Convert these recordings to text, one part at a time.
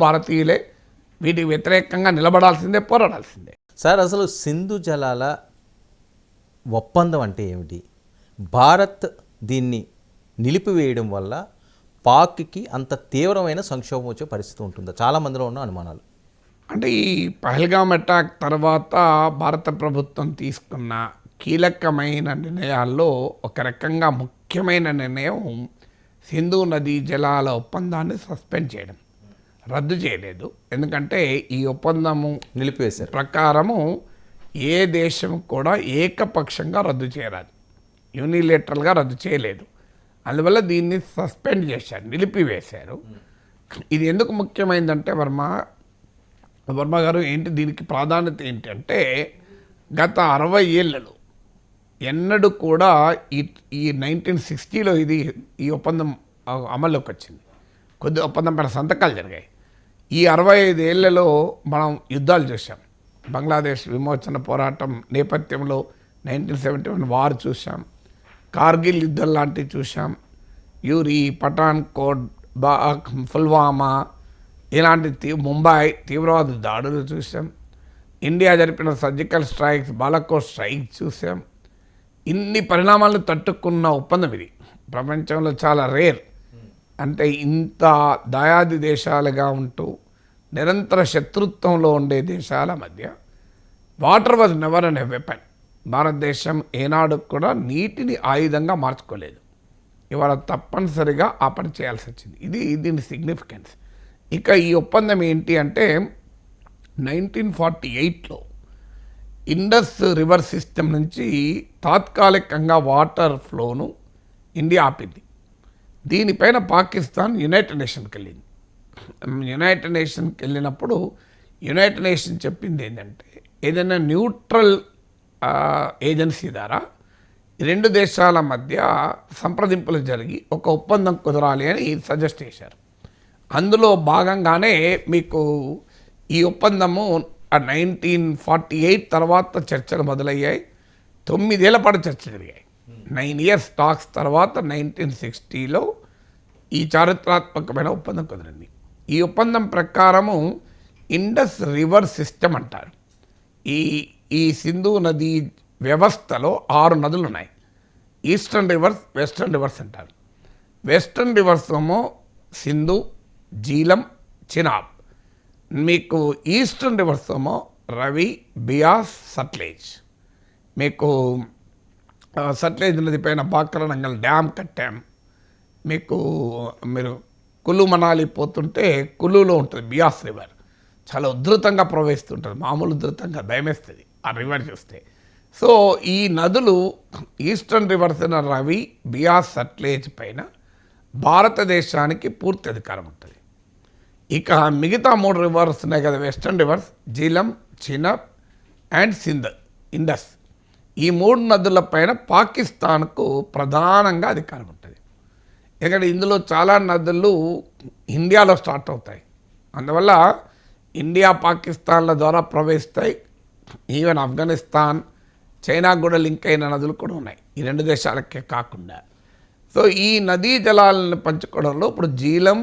భారతీయులే వీటికి వ్యతిరేకంగా నిలబడాల్సిందే, పోరాడాల్సిందే. సార్, అసలు సింధు జలాల ఒప్పందం అంటే ఏమిటి? భారత్ దీన్ని నిలిపివేయడం వల్ల పాక్కి అంత తీవ్రమైన సంక్షోభం వచ్చే పరిస్థితి ఉంటుందా? చాలా మందిలో ఉన్న అనుమానాలు. అంటే ఈ పహల్గామ్ అటాక్ తర్వాత భారత ప్రభుత్వం తీసుకున్న కీలకమైన నిర్ణయాల్లో ఒక రకంగా ముఖ్యమైన నిర్ణయం సింధు నదీ జలాల ఒప్పందాన్ని సస్పెండ్ చేయడం, రద్దు చేయలేదు. ఎందుకంటే ఈ ఒప్పందము నిలిపివేశారు ప్రకారము ఏ దేశం కూడా ఏకపక్షంగా రద్దు చేయరాదు, యూనిలేటరల్గా రద్దు చేయలేదు. అందువల్ల దీన్ని సస్పెండ్ చేశారు, నిలిపివేశారు. ఇది ఎందుకు ముఖ్యమైందంటే వర్మ గారు ఏంటి దీనికి ప్రాధాన్యత ఏంటంటే గత 60 ఏళ్లలో ఎన్నడూ కూడా ఈ 1960లో ఈ ఒప్పందం అమల్లోకి వచ్చింది. కొద్ది ఒప్పందం పైన సంతకాలు జరిగాయి. ఈ 65 ఏళ్లలో మనం యుద్ధాలు చూసాం. బంగ్లాదేశ్ విమోచన పోరాటం నేపథ్యంలో 1971 వార్ చూసాం, కార్గిల్ యుద్ధం లాంటివి చూసాం, యూరి, పఠాన్కోట్, పుల్వామా ఇలాంటి ముంబై తీవ్రవాద దాడులు చూసాం. ఇండియా జరిపిన సర్జికల్ స్ట్రైక్స్, బాలాకోట్ స్ట్రైక్ చూసాం. ఇన్ని పరిణామాలను తట్టుకున్న ఒప్పందం ఇది. ప్రపంచంలో చాలా రేర్. అంటే ఇంత దయాది దేశాలుగా ఉంటూ నిరంతర శత్రుత్వంలో ఉండే దేశాల మధ్య water was never an a weapon. భారతదేశం ఏనాడు కూడా నీటిని ఆయుధంగా మార్చుకోలేదు. ఇవాళ తప్పనిసరిగా ఆ పని చేయాల్సి వచ్చింది. దీని సిగ్నిఫికెన్స్. ఇక ఈ ఒప్పందం ఏంటి అంటే 1948లో ఇండస్ రివర్ సిస్టమ్ నుంచి తాత్కాలికంగా వాటర్ ఫ్లోను ఇండియా ఆపింది. దీనిపైన పాకిస్తాన్ యునైటెడ్ నేషన్కి వెళ్ళింది. యునైటెడ్ నేషన్కి వెళ్ళినప్పుడు యునైటెడ్ నేషన్ చెప్పింది ఏంటంటే ఏదైనా న్యూట్రల్ ఏజెన్సీ ద్వారా ఈ రెండు దేశాల మధ్య సంప్రదింపులు జరిగి ఒక ఒప్పందం కుదరాలి అని సజెస్ట్ చేశారు. అందులో భాగంగానే మీకు ఈ ఒప్పందము 1948 తర్వాత చర్చలు మొదలయ్యాయి. 9 ఏళ్ల పాటు చర్చ జరిగాయి. 9 years టాక్స్ తర్వాత 1960లో ఈ చారిత్రాత్మకమైన ఒప్పందం కుదిరింది. ఈ ఒప్పందం ప్రకారము ఇండస్ రివర్ సిస్టమ్ అంటారు. ఈ సింధు నదీ వ్యవస్థలో 6 నదులు ఉన్నాయి. ఈస్టర్న్ రివర్స్, వెస్టర్న్ రివర్స్ అంటారు. వెస్టర్న్ రివర్స్ ఏమో సింధు, జీలం, చినాబ్. మీకు ఈస్టర్న్ రివర్స్ ఏమో రవి, బియాస్, సట్లేజ్. మీకు సట్లేజ్ నది పైన బాక్రానంగల్ డ్యామ్ కట్టాం. మీరు కులు మనాలి పోతుంటే కులులో ఉంటుంది బియాస్ రివర్, చాలా ఉధృతంగా ప్రవహిస్తుంటుంది. మామూలు ఉధృతంగా భయమేస్తుంది ఆ రివర్ చూస్తే. సో ఈ నదులు ఈస్టర్న్ రివర్స్ అయిన రవి, బియాస్, సట్లేజ్ పైన భారతదేశానికి పూర్తి అధికారం ఉంటుంది. ఇక మిగతా 3 రివర్స్ ఉన్నాయి కదా, western reverse, Jhelum, Chenab and Indus. ఈ 3 నదులపైన పాకిస్తాన్కు ప్రధానంగా అధికారం ఉంటుంది. ఎందుకంటే ఇందులో చాలా నదులు ఇండియాలో స్టార్ట్ అవుతాయి. అందువల్ల ఇండియా పాకిస్తాన్ల ద్వారా ప్రవహిస్తాయి. ఈవెన్ ఆఫ్ఘనిస్తాన్, చైనా కూడా లింక్ అయిన నదులు కూడా ఉన్నాయి, ఈ 2 దేశాలకే కాకుండా. సో ఈ నదీ జలాలను పంచుకోవడంలో ఇప్పుడు జీలం,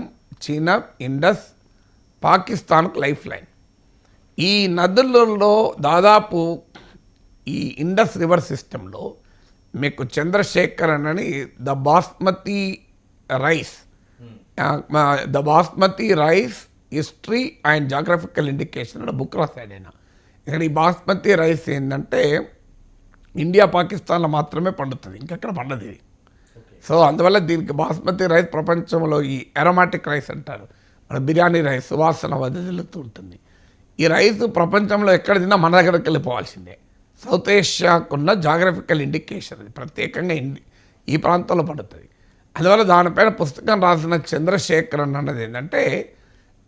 చినాబ్, ఇండస్ పాకిస్తాన్కు లైఫ్ లైన్. ఈ నదులలో దాదాపు ఈ ఇండస్ రివర్ సిస్టంలో మీకు చంద్రశేఖర్ అని the basmati rice history and geographical indication అని బుక్ రాశాడు ఆయన. ఇక్కడ ఈ బాస్మతి రైస్ ఏంటంటే ఇండియా, పాకిస్తాన్లో మాత్రమే పండుతుంది, ఇంకెక్కడ పండదు ఇది. సో అందువల్ల దీనికి బాస్మతి రైస్ ప్రపంచంలో ఈ అరోమాటిక్ రైస్ అంటారు, మన బిర్యానీ రైస్ సువాసన వదిలుతూ ఉంటుంది. ఈ రైస్ ప్రపంచంలో ఎక్కడ తిన్నా మన దగ్గరికి వెళ్ళిపోవాల్సిందే. సౌత్ ఏషియాకున్న జాగ్రఫికల్ ఇండికేషన్ అది, ప్రత్యేకంగా ఈ ప్రాంతంలో పడుతుంది. అందువల్ల దానిపైన పుస్తకం రాసిన చంద్రశేఖర్ అన్నది ఏంటంటే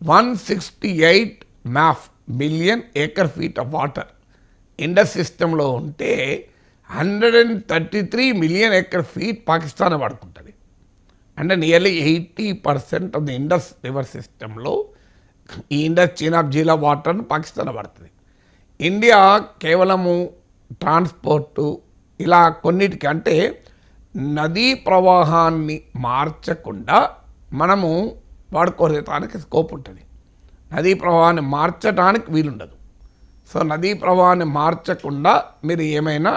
168 billion acre feet of water Indus సిస్టంలో ఉంటే 133 మిలియన్ ఏకర్ ఫీట్ పాకిస్తాన్ వాడుకుంటుంది. అంటే nearly 80% of the Indus river సిస్టంలో ఈ ఇండస్, చీనాబ్, జీలా వాటర్ను పాకిస్తాన్ వాడుతుంది. ఇండియా కేవలము ట్రాన్స్పోర్టు ఇలా కొన్నిటికి, అంటే నదీ ప్రవాహాన్ని మార్చకుండా మనము వాడుకోవడానికి స్కోప్ ఉంటుంది. నదీ ప్రవాహాన్ని మార్చడానికి వీలుండదు. సో నదీ ప్రవాహాన్ని మార్చకుండా మీరు ఏమైనా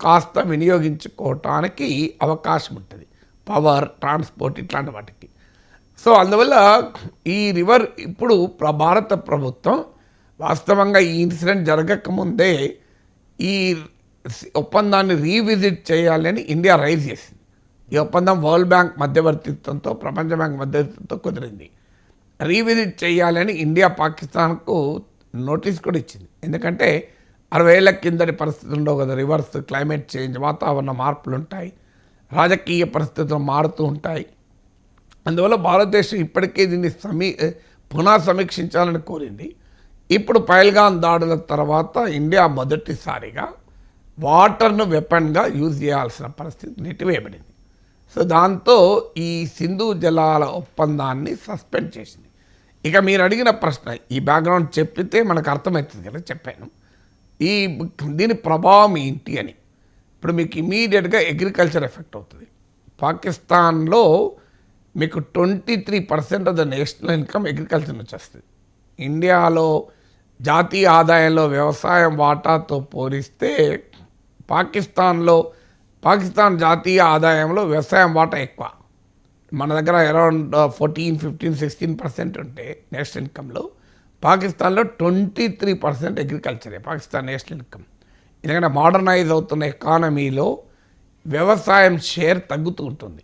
కాస్త వినియోగించుకోవటానికి అవకాశం ఉంటుంది, పవర్, ట్రాన్స్పోర్ట్ ఇట్లాంటి వాటికి. సో అందువల్ల ఈ రివర్ ఇప్పుడు భారత ప్రభుత్వం వాస్తవంగా ఈ ఇన్సిడెంట్ జరగకముందే ఈ ఒప్పందాన్ని రీవిజిట్ చేయాలని ఇండియా రైజ్ చేసింది. ఈ ఒప్పందం వరల్డ్ బ్యాంక్ మధ్యవర్తిత్వంతో, ప్రపంచ బ్యాంక్ మధ్యవర్తిత్వంతో కుదిరింది. రీవిజిట్ చేయాలని ఇండియా పాకిస్తాన్కు నోటీస్ కూడా ఇచ్చింది. ఎందుకంటే 60 ఏళ్ల కిందటి పరిస్థితులు ఉండవు కదా, రివర్స్ క్లైమేట్ చేంజ్, వాతావరణ మార్పులు ఉంటాయి, రాజకీయ పరిస్థితులు మారుతూ ఉంటాయి. అందువల్ల భారతదేశం ఇప్పటికే దీన్ని పునః సమీక్షించాలని కోరింది. ఇప్పుడు పహల్గామ్ దాడుల తర్వాత ఇండియా మొదటిసారిగా వాటర్ను వెపన్గా యూజ్ చేయాల్సిన పరిస్థితి నెట్టివేయబడింది. సో దాంతో ఈ సింధు జలాల ఒప్పందాన్ని సస్పెండ్ చేసింది. ఇక మీరు అడిగిన ప్రశ్న, ఈ బ్యాక్గ్రౌండ్ చెప్పితే మనకు అర్థమవుతుంది కదా, చెప్పాను. దీని ప్రభావం ఏంటి అని. ఇప్పుడు మీకు ఇమీడియట్గా అగ్రికల్చర్ ఎఫెక్ట్ అవుతుంది. పాకిస్తాన్లో మీకు 23% of the national income agriculture నుంచి వస్తుంది. ఇండియాలో జాతీయ ఆదాయంలో వ్యవసాయం వాటాతో పోలిస్తే పాకిస్తాన్ జాతీయ ఆదాయంలో వ్యవసాయం వాటా ఎక్కువ. మన దగ్గర అరౌండ్ 14, 15, 16% ఉంటే నేషనల్ ఇన్కంలో, పాకిస్తాన్లో 23% అగ్రికల్చరే పాకిస్తాన్ నేషనల్ ఇన్కమ్. ఎందుకంటే మోడర్నైజ్ అవుతున్న ఎకానమీలో వ్యవసాయం షేర్ తగ్గుతూ ఉంటుంది.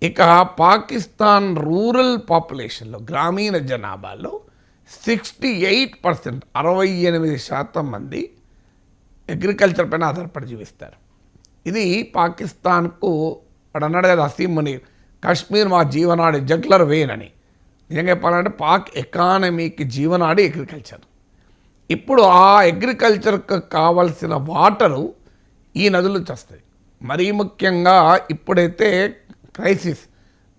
ఇక పాకిస్తాన్ రూరల్ పాపులేషన్లో, గ్రామీణ జనాభాలో 68%, 68% మంది అగ్రికల్చర్ పైన ఆధారపడి జీవిస్తారు. ఇది పాకిస్తాన్కు వాడు అన్నాడు కదా అసీం మునీర్, కాశ్మీర్ మా జీవనాడి జగ్లర్ వేన్ అని. నిజంగా చెప్పాలంటే పాక్ ఎకానమీకి జీవనాడి అగ్రికల్చర్. ఇప్పుడు ఆ అగ్రికల్చర్కి కావాల్సిన వాటరు ఈ నదుల నుంచి వస్తాయి. మరీ ముఖ్యంగా ఇప్పుడైతే క్రైసిస్,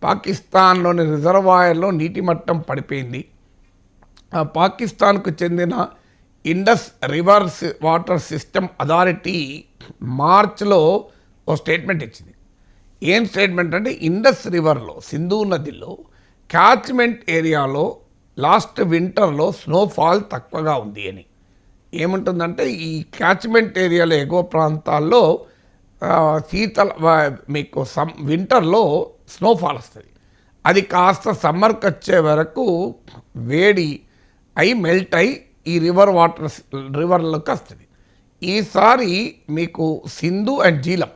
పాకిస్తాన్లోని రిజర్వాయర్లో నీటి మట్టం పడిపోయింది. పాకిస్తాన్కు చెందిన Indus rivers water system authority మార్చ్లో ఓ స్టేట్మెంట్ ఇచ్చింది. ఏం స్టేట్మెంట్ అంటే, ఇండస్ రివర్లో, సింధు నదిలో క్యాచ్మెంట్ ఏరియాలో లాస్ట్ వింటర్లో స్నోఫాల్ తక్కువగా ఉంది అని. ఏముంటుందంటే, ఈ క్యాచ్మెంట్ ఏరియాలో ఎగువ ప్రాంతాల్లో మీకు వింటర్లో స్నోఫాల్ వస్తుంది. అది కాస్త సమ్మర్కి వచ్చే వరకు వేడి అయి మెల్ట్ అయి ఈ రివర్లోకి వస్తుంది. ఈసారి మీకు సింధు అండ్ జీలం,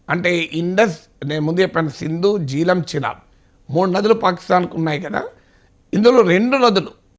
అంటే ఇండస్, నేను ముందు చెప్పాను, సింధు, జీలం, చినాబ్ 3 నదులు పాకిస్తాన్కు ఉన్నాయి కదా. ఇందులో 2 నదులు